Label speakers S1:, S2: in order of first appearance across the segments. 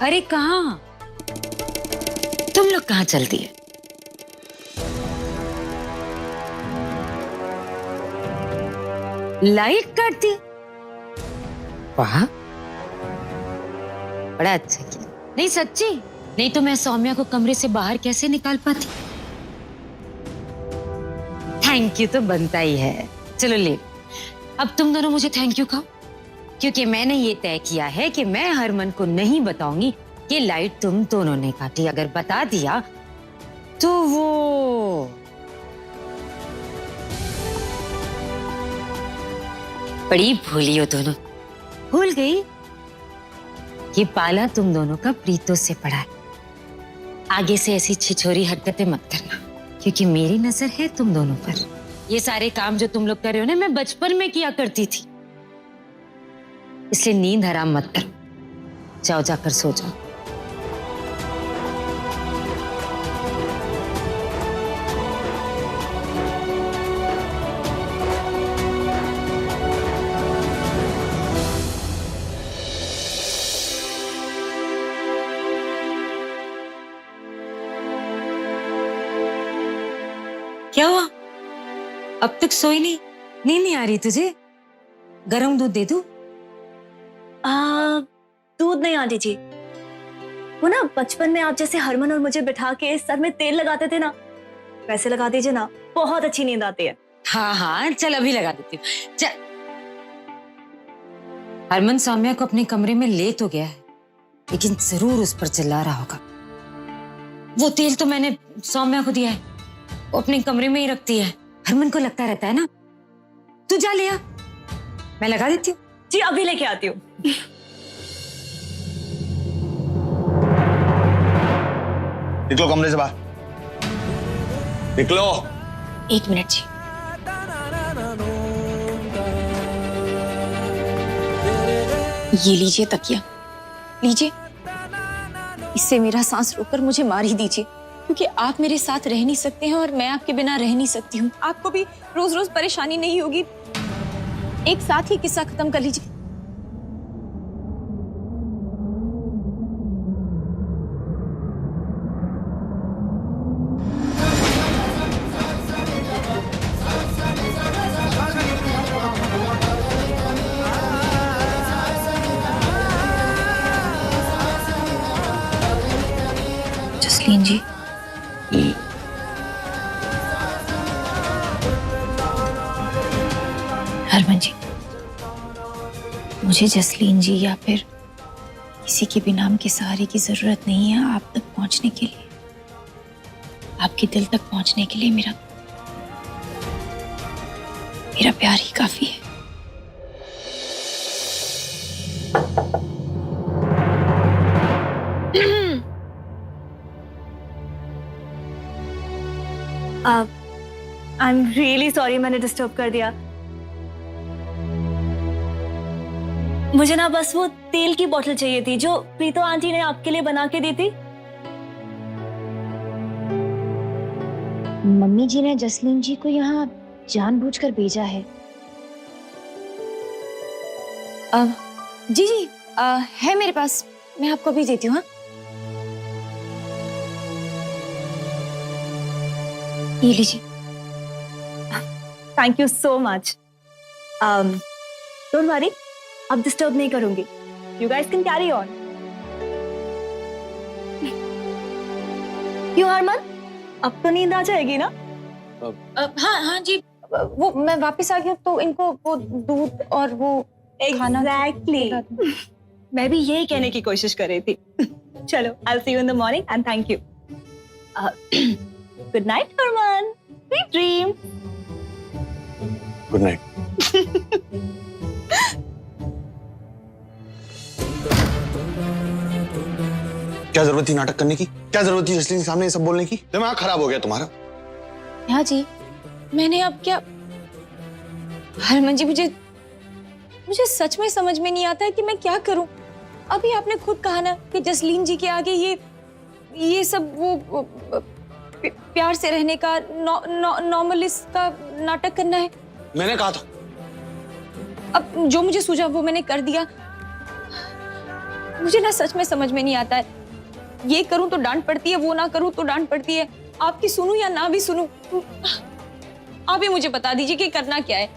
S1: अरे कहाँ? तुम लोग कहाँ चल दिए? लाइट काट दी? वाह, बड़ा अच्छा किया। नहीं सच्ची, नहीं तो मैं सौम्या को कमरे से बाहर कैसे निकाल पाती। थैंक यू तो बनता ही है। चलो ले, अब तुम दोनों मुझे थैंक यू कहो, क्योंकि मैंने ये तय किया है कि मैं हरमन को नहीं बताऊंगी कि लाइट तुम दोनों ने काटी। अगर बता दिया तो वो बड़ी भूली हो दोनों। भूल गई ये पाला तुम दोनों का प्रीतों से पड़ा है। आगे से ऐसी छिछोरी हरकतें मत करना, क्योंकि मेरी नजर है तुम दोनों पर। ये सारे काम जो तुम लोग कर रहे हो ना, मैं बचपन में किया करती थी। इसलिए नींद हराम मत करो, जाओ जाकर सो जाओ। क्या हुआ? अब तक सोई नहीं? नींद नहीं आ रही तुझे? गरम दूध दे दूं?
S2: दूध नहीं आंटी जी। वो ना बचपन में आप जैसे हरमन और मुझे बिठा के सर में तेल लगाते थे ना, वैसे लगा दीजिए ना, बहुत अच्छी नींद आती है।
S1: हाँ हाँ, चल अभी लगा देती हूँ। चल। हरमन सौम्या को अपने कमरे में ले तो गया है, लेकिन जरूर उस पर चिल्ला रहा होगा। वो तेल तो मैंने सौम्या को दिया है, वो अपने कमरे में ही रखती है। हरमन को लगता रहता है ना। तू जा ले आ, मैं लगा देती हूँ।
S2: जी अभी लेके आती हूँ।
S3: निकलो कमरे से बाहर, निकलो।
S4: 1 मिनट जी। ये लीजिए तकिया, लीजिए। इससे मेरा सांस रोककर मुझे मार ही दीजिए, क्योंकि आप मेरे साथ रह नहीं सकते हैं और मैं आपके बिना रह नहीं सकती हूँ। आपको भी रोज रोज परेशानी नहीं होगी। एक साथ ही किस्सा खत्म कर लीजिए। जसलीन जी, हरमन जी, मुझे जसलीन जी या फिर किसी के भी नाम के सहारे की जरूरत नहीं है। आप तक पहुंचने के लिए, आपके दिल तक पहुंचने के लिए मेरा प्यार ही काफी है।
S2: आई एम रियली सॉरी मैंने डिस्टर्ब कर दिया। मुझे ना बस वो तेल की बोतल चाहिए थी जो प्रीतो आंटी ने आपके लिए बना के दी थी।
S5: मम्मी जी ने जसलीन जी को यहाँ जानबूझकर भेजा है।
S4: जी जी, है मेरे पास, मैं आपको भी देती हूँ। हाँ, ये लीजिए।
S2: Thank you so much. Don't worry, अब डिस्टर्ब नहीं करूंगी। You guys can carry on. क्यों हरमन, अब तो नींद आ जाएगी ना?
S4: हाँ हाँ जी, वो मैं वापस आ गई हूँ तो इनको वो दूध और वो खाना।
S2: एग्जैक्टली, मैं भी यही कहने की कोशिश कर रही थी। चलो, I see you in the morning and thank you. Good night Harman, sweet dream.
S3: Good night. क्या जरूरत थी नाटक करने की? क्या जरूरत थी जसलीन के सामने ये सब बोलने की? दिमाग खराब हो गया तुम्हारा।
S4: हाँ जी, मैंने अब क्या? हरमन जी, मुझे सच में समझ में नहीं आता है कि मैं क्या करूं। अभी आपने खुद कहा ना कि जसलीन जी के आगे ये सब वो प्यार से रहने का, नॉर्मलिस्ट का नाटक करना है।
S3: मैंने कहा था।
S4: अब जो मुझे सूझा वो मैंने कर दिया। मुझे ना सच में समझ में नहीं आता है, ये करूं तो डांट पड़ती है, वो ना करूं तो डांट पड़ती है। आपकी सुनूं या ना भी सुनूं, आप ही मुझे बता दीजिए कि करना क्या है,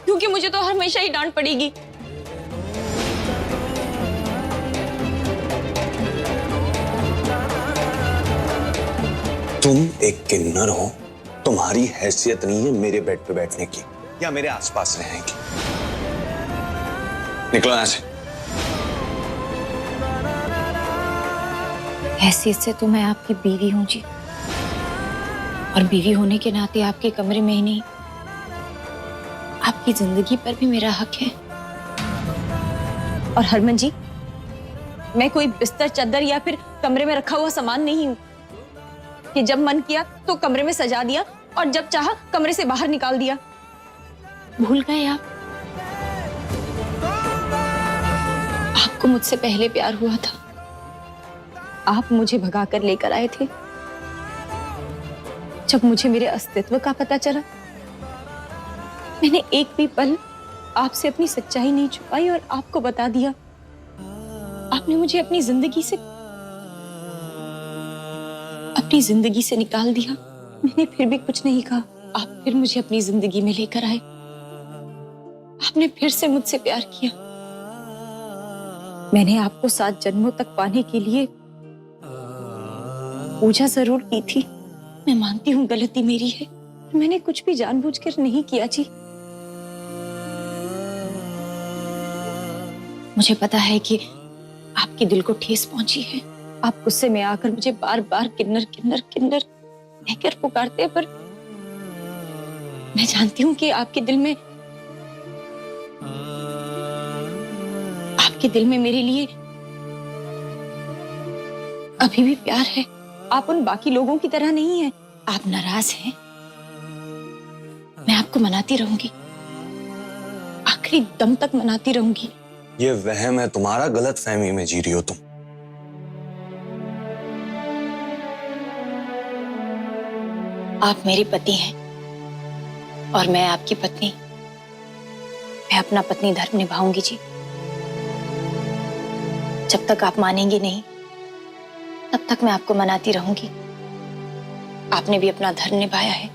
S4: क्योंकि मुझे तो हमेशा ही डांट पड़ेगी।
S3: तुम एक किन्नर हो, तुम्हारी हैसियत नहीं है मेरे बेड पे बैठने की या मेरे आसपास रहने की। निकलो यहां से।
S4: हैसियत से तो मैं आपकी बीवी हूं जी, और बीवी होने के नाते आपके कमरे में ही नहीं, आपकी जिंदगी पर भी मेरा हक है। और हरमन जी, मैं कोई बिस्तर चादर या फिर कमरे में रखा हुआ सामान नहीं हूं कि जब मन किया तो कमरे में सजा दिया और जब चाहा कमरे से बाहर निकाल दिया। भूल गए आप? आपको मुझसे पहले प्यार हुआ था, आप मुझे भगाकर लेकर आए थे। जब मुझे मेरे अस्तित्व का पता चला, मैंने एक भी पल आपसे अपनी सच्चाई नहीं छुपाई और आपको बता दिया। आपने मुझे अपनी जिंदगी से निकाल दिया। मैंने फिर भी कुछ नहीं कहा। आप फिर मुझे अपनी जिंदगी में लेकर आए। आपने फिर से मुझसे प्यार किया। मैंने आपको 7 जन्मों तक पाने के लिए पूजा जरूर की थी। मैं मानती हूँ गलती मेरी है, मैंने कुछ भी जानबूझकर नहीं किया जी। मुझे पता है कि आपके दिल को ठेस पहुंची है। आप गुस्से में आकर मुझे बार बार किन्नर किन्नर किन्नर कहकर पुकारते हैं, पर मैं जानती हूँ कि आपके दिल में मेरे लिए अभी भी प्यार है। आप उन बाकी लोगों की तरह नहीं हैं। आप नाराज हैं, मैं आपको मनाती रहूंगी, आखिरी दम तक मनाती रहूंगी।
S3: ये वहम है तुम्हारा, गलत फहमी में जी रही हो तुम।
S4: आप मेरे पति हैं और मैं आपकी पत्नी। मैं अपना पत्नी धर्म निभाऊंगी जी। जब तक आप मानेंगे नहीं, तब तक मैं आपको मनाती रहूंगी। आपने भी अपना धर्म निभाया है।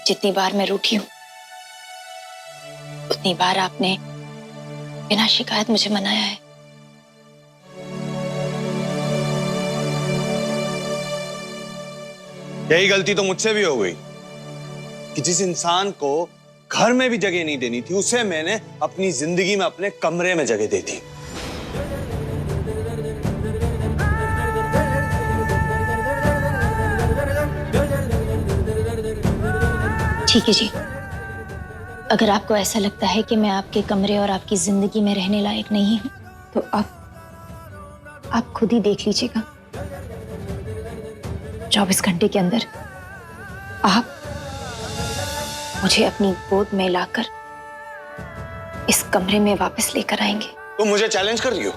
S4: जितनी बार मैं रूठी हूं, उतनी बार आपने बिना शिकायत मुझे मनाया है।
S3: यही गलती तो मुझसे भी हो गई कि जिस इंसान को घर में भी जगह नहीं देनी थी, उसे मैंने अपनी जिंदगी में अपने कमरे में जगह दी थी।
S4: ठीक है जी, अगर आपको ऐसा लगता है कि मैं आपके कमरे और आपकी जिंदगी में रहने लायक नहीं हूं, तो आप खुद ही देख लीजिएगा। 24 घंटे के अंदर आप मुझे अपनी गोद में लाकर इस कमरे में वापस लेकर आएंगे।
S3: तुम मुझे चैलेंज कर रही हो?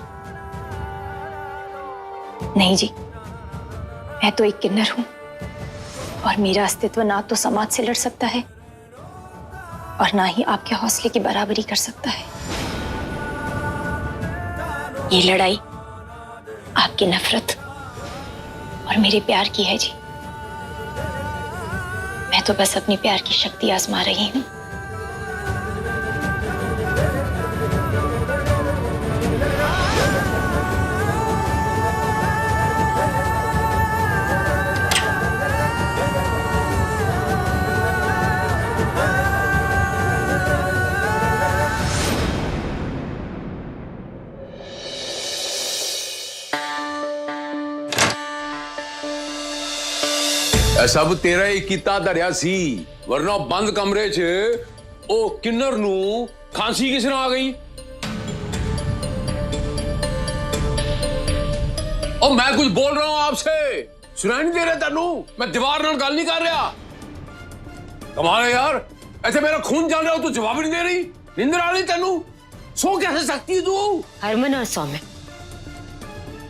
S4: नहीं जी, मैं तो एक किन्नर हूं और मेरा अस्तित्व ना तो समाज से लड़ सकता है और ना ही आपके हौसले की बराबरी कर सकता है। ये लड़ाई आपकी नफरत और मेरे प्यार की है जी। मैं तो बस अपनी प्यार की शक्ति आजमा रही हूं।
S6: सब तेरा ही कीता धरिया सी, वरना बंद कमरे च ओ किन्नर नू खांसी किस ने आ गई? ओ मैं कुछ बोल रहा हूं आपसे, सुनाई नहीं दे रहा तेनू? मैं दीवार नाल गल नहीं कर रहा। कमाल है यार, ऐसे मेरा खून चल रहा हो तू जवाब नहीं दे रही। निंदर आ रही तेनू? सो कैसे सकती है तू?
S1: हरमन और सौम्य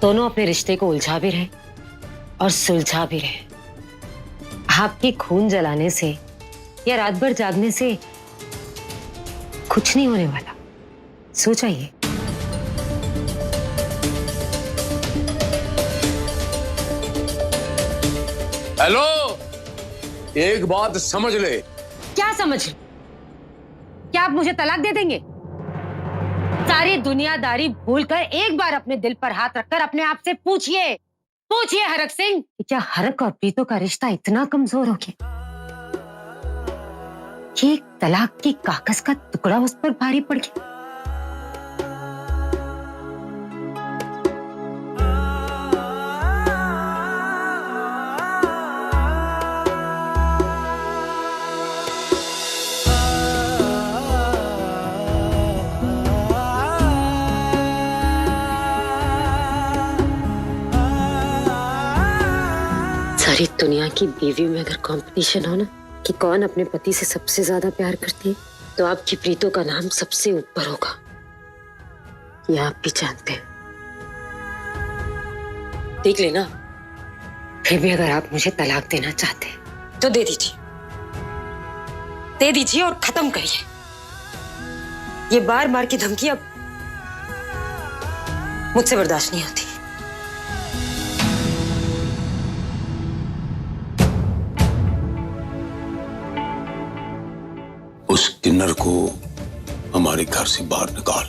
S1: दोनों अपने रिश्ते को उलझा भी रहे और सुलझा भी रहे। आपके खून जलाने से या रात भर जागने से कुछ नहीं होने वाला, सो जाइए।
S6: हेलो, एक बात समझ ले।
S1: क्या समझ? क्या आप मुझे तलाक दे देंगे? सारी दुनियादारी भूलकर एक बार अपने दिल पर हाथ रखकर अपने आप से पूछिए, पूछिए हरक सिंह, कि क्या हरक और प्रीतो का रिश्ता इतना कमजोर हो गया कि एक तलाक की कागज का टुकड़ा उस पर भारी पड़ गया? सारी दुनिया की बीवी में अगर कंपटीशन हो ना कि कौन अपने पति से सबसे ज्यादा प्यार करती है, तो आपकी प्रीतो का नाम सबसे ऊपर होगा। ये आप भी जानते हैं। देख लेना, फिर भी अगर आप मुझे तलाक देना चाहते हैं तो दे दीजिए, दे दीजिए और खत्म करिए। ये बार बार की धमकी अब मुझसे बर्दाश्त नहीं होती।
S6: उस किन्नर को हमारे घर से बाहर निकाल,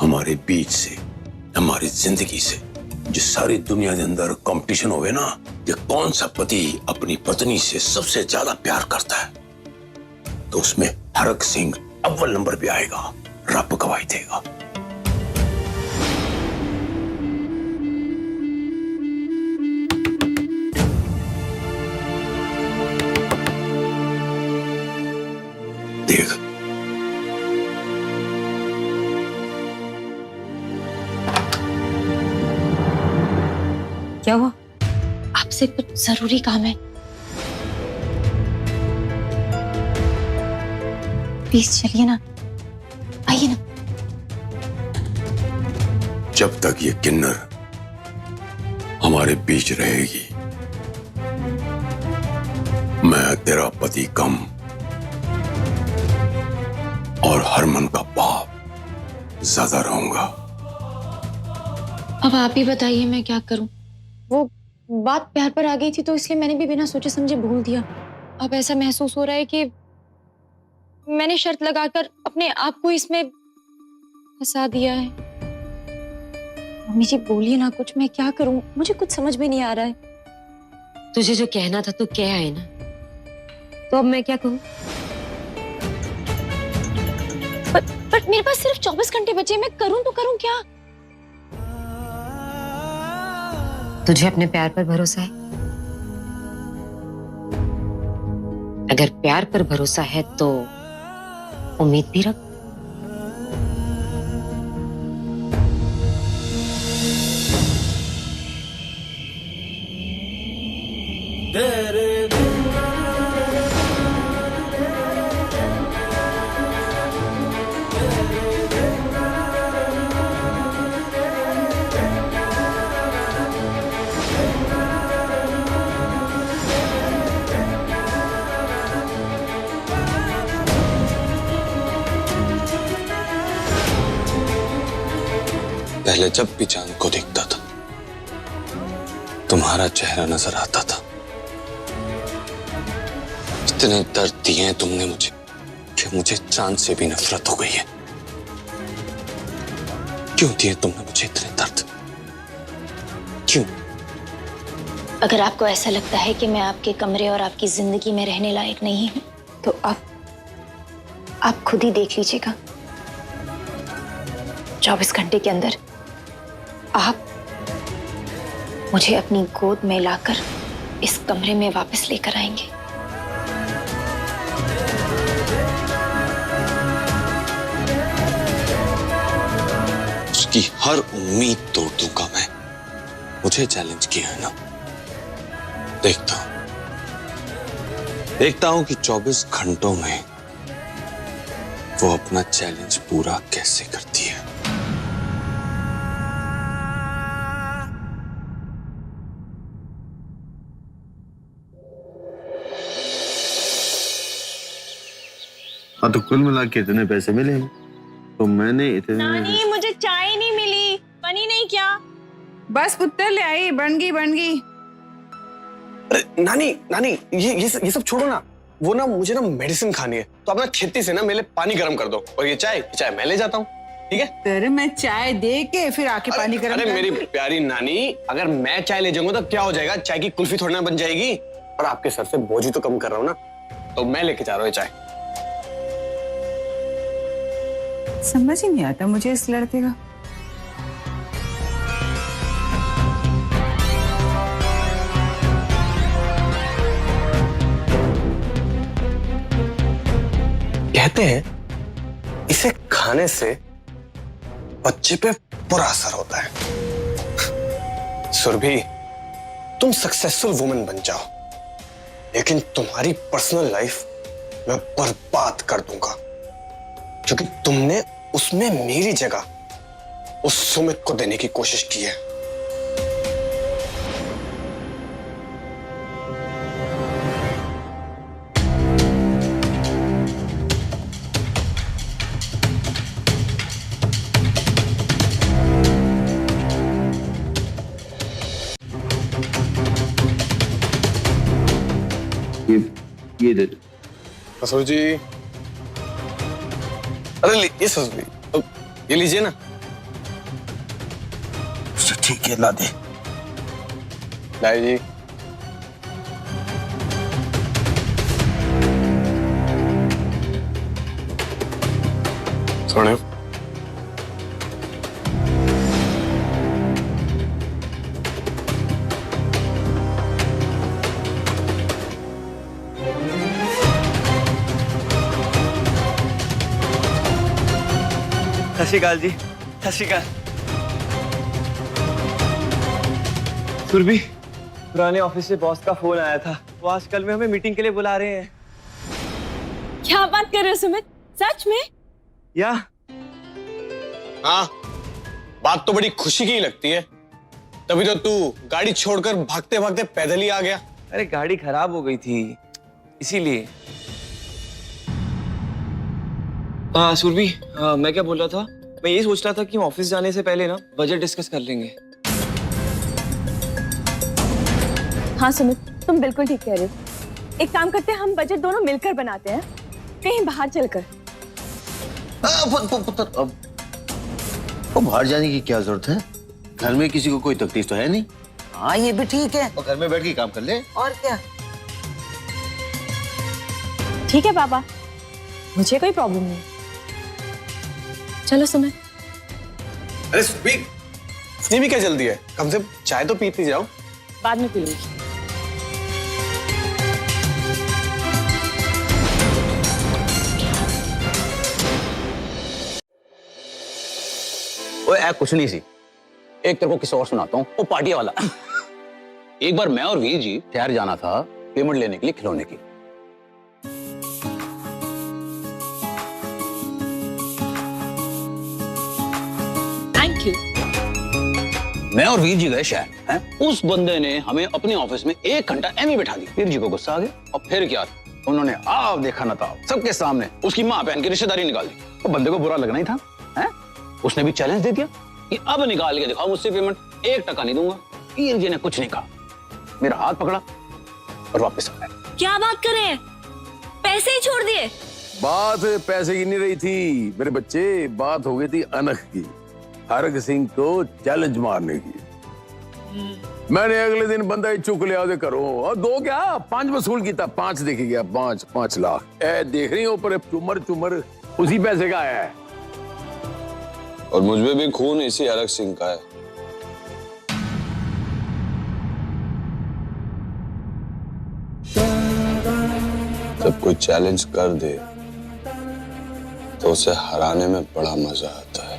S6: हमारे बीच से, हमारी जिंदगी से। जिस सारी दुनिया के अंदर कंपटीशन होवे ना कि कौन सा पति अपनी पत्नी से सबसे ज्यादा प्यार करता है, तो उसमें हरक सिंह अव्वल नंबर पे आएगा। रब गवाही देगा। देख,
S4: क्या हुआ? आपसे कुछ जरूरी काम है, प्लीज चलिए ना, आइए ना।
S6: जब तक ये किन्नर हमारे बीच रहेगी, मैं तेरा पति कम और हरमन का बाप ज्यादा रहूंगा।
S4: अब आप ही बताइए मैं क्या करूं? वो बात प्यार पर आ गई थी तो इसलिए मैंने भी बिना सोचे समझे बोल दिया। अब ऐसा महसूस हो रहा है कि मैंने शर्त लगाकर अपने आप को इसमें फंसा दिया है। मम्मी जी बोलिए ना कुछ, मैं क्या करूं? मुझे कुछ समझ में नहीं आ रहा है।
S1: तुझे जो कहना था तू कह आए ना, तो अब मैं क्या कहूं?
S4: पर मेरे पास सिर्फ 24 घंटे बचे, मैं करूं तो करूं क्या?
S1: तुझे अपने प्यार पर भरोसा है? अगर प्यार पर भरोसा है तो उम्मीद भी रख।
S3: पहले जब भी चांद को देखता था, तुम्हारा चेहरा नजर आता था। इतने दर्द दिए हैं तुमने मुझे कि मुझे चांद से भी नफरत हो गई है। क्यों दिए तुमने मुझे इतने दर्द? क्यों?
S5: अगर आपको ऐसा लगता है कि मैं आपके कमरे और आपकी जिंदगी में रहने लायक नहीं हूं, तो आप खुद ही देख लीजिएगा। 24 घंटे के अंदर आप मुझे अपनी गोद में लाकर इस कमरे में वापस लेकर आएंगे।
S3: उसकी हर उम्मीद तोड़ दूंगा मैं। मुझे चैलेंज किया है ना, देखता हूं कि 24 घंटों में वो अपना चैलेंज पूरा कैसे करती है।
S7: हाँ, तो कुल मिला के इतने पैसे मिले, तो मैंने इतने।
S4: नानी मुझे चाय नहीं मिली, बनी नहीं क्या?
S8: बस पुत्र ले आई, बन गई। अरे नानी नानी ये सब छोड़ो ना, वो ना मुझे ना मेडिसिन खानी है, तो अपना खेती से ना मेरे लिए पानी गर्म कर दो, और ये चाय मैं ले जाता हूँ, ठीक है?
S9: तेरे मैं चाय दे के फिर आके पानी गर्म
S8: अरे
S9: कर
S8: मेरी
S9: दूंगी।
S8: प्यारी नानी, अगर मैं चाय ले जाऊंगा तो क्या हो जाएगा? चाय की कुल्फी थोड़ी ना बन जाएगी, और आपके सर से बोझ ही तो कम कर रहा हूँ ना, तो मैं लेके जा रहा हूँ चाय।
S9: समझ ही नहीं आता मुझे इस लड़के का।
S8: कहते हैं इसे खाने से बच्चे पे बुरा असर होता है। सुरभि, तुम सक्सेसफुल वुमन बन जाओ, लेकिन तुम्हारी पर्सनल लाइफ मैं बर्बाद कर दूंगा, क्योंकि तुमने उसमें मेरी जगह उस सुमित को देने की कोशिश की है।
S7: ये दे दो।
S8: ससुर जी, अरे ये ससुर जी, तो ये लीजिए ना।
S7: ठीक है, ला दे।
S8: लाइए जी। सोने
S10: सत श्री अकाल जी, सत श्री अकाल। सुरभि, पुराने ऑफिस से बॉस का फोन आया था, वो आज कल में हमें मीटिंग के लिए बुला रहे हैं।
S4: क्या बात कर रहे हो सुमित, सच में?
S10: या
S8: हाँ, बात तो बड़ी खुशी की ही लगती है, तभी तो तू गाड़ी छोड़कर भागते भागते पैदल ही आ गया।
S10: अरे गाड़ी खराब हो गई थी इसीलिए। सुरभि, मैं क्या बोल रहा था, मैं ये सोच रहा था कि हम ऑफिस जाने से पहले ना बजट डिस्कस कर लेंगे।
S4: हाँ सुमित, तुम बिल्कुल ठीक कह रहे हो। एक काम करते हैं, हम बजट दोनों मिलकर बनाते हैं, कहीं बाहर चलकर।
S7: अब बाहर जाने की क्या जरूरत है? घर में किसी को कोई तकलीफ तो है नहीं।
S9: हाँ ये भी ठीक है।
S7: और घर में बैठ के काम कर ले।
S9: और क्या?
S4: ठीक है पापा, मुझे कोई प्रॉब्लम नहीं। चलो सुमित।
S8: अरे सुबी, इतनी भी क्या जल्दी है? कम से कम चाय तो पीती जाओ।
S4: बाद में पी लूंगी।
S11: ओए कुछ नहीं सी, एक तेरे को किसी और सुनाता हूँ, वो पार्टी वाला। एक बार मैं और वीर जी शहर जाना था पेमेंट लेने के लिए खिलौने की।
S4: Thank you.
S11: मैं और वीर जी गए शहर, हैं? उस बंदे ने हमें अपने ऑफिस में 1 घंटा एम ही बैठा दिया। वीर जी को गुस्सा आ गया और फिर क्या, उन्होंने आप देखा ना था सबके सामने उसकी माँ बहन की रिश्तेदारी निकाल दी। वो बंदे को बुरा लगना ही था, हैं? उसने भी चैलेंज दे दिया कि अब निकाल के दिखाओ मुझसे पेमेंट, 1 टका नहीं दूंगा। वीर जी ने कुछ नहीं कहा, मेरा हाथ पकड़ा और वापस आ गया।
S2: क्या बात कर रहे हैं, पैसे ही छोड़ दिए?
S6: बात पैसे की नहीं रही थी मेरे बच्चे, बात हो गई थी अनख की, हरक सिंह को चैलेंज मारने की। मैंने अगले दिन बंदा ही चुक लिया करो, और 2 क्या 5 वसूल किया, 5 देखी गया, 5 लाख। ए देख रही हो ऊपर चुमर चुमर उसी पैसे का आया है।
S3: और मुझमें भी खून इसी हरक सिंह का है। जब कोई चैलेंज कर दे तो उसे हराने में बड़ा मजा आता है।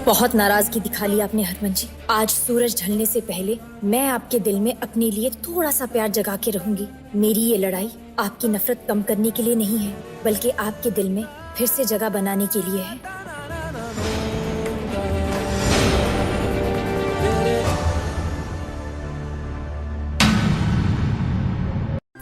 S5: बहुत नाराजगी दिखा ली आपने हरमन जी। आज सूरज ढलने से पहले मैं आपके दिल में अपने लिए थोड़ा सा प्यार जगा के रहूंगी। मेरी ये लड़ाई आपकी नफरत कम करने के लिए नहीं है, बल्कि आपके दिल में फिर से जगह बनाने के लिए है।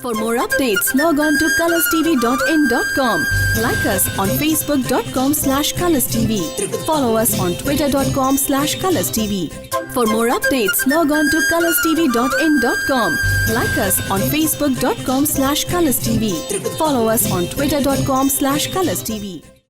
S12: For more updates, log on to colorstv.in.com. Like us on facebook.com/colorstv. Follow us on twitter.com/colorstv. For more updates, log on to colorstv.in.com. Like us on facebook.com/colorstv. Follow us on twitter.com/colorstv.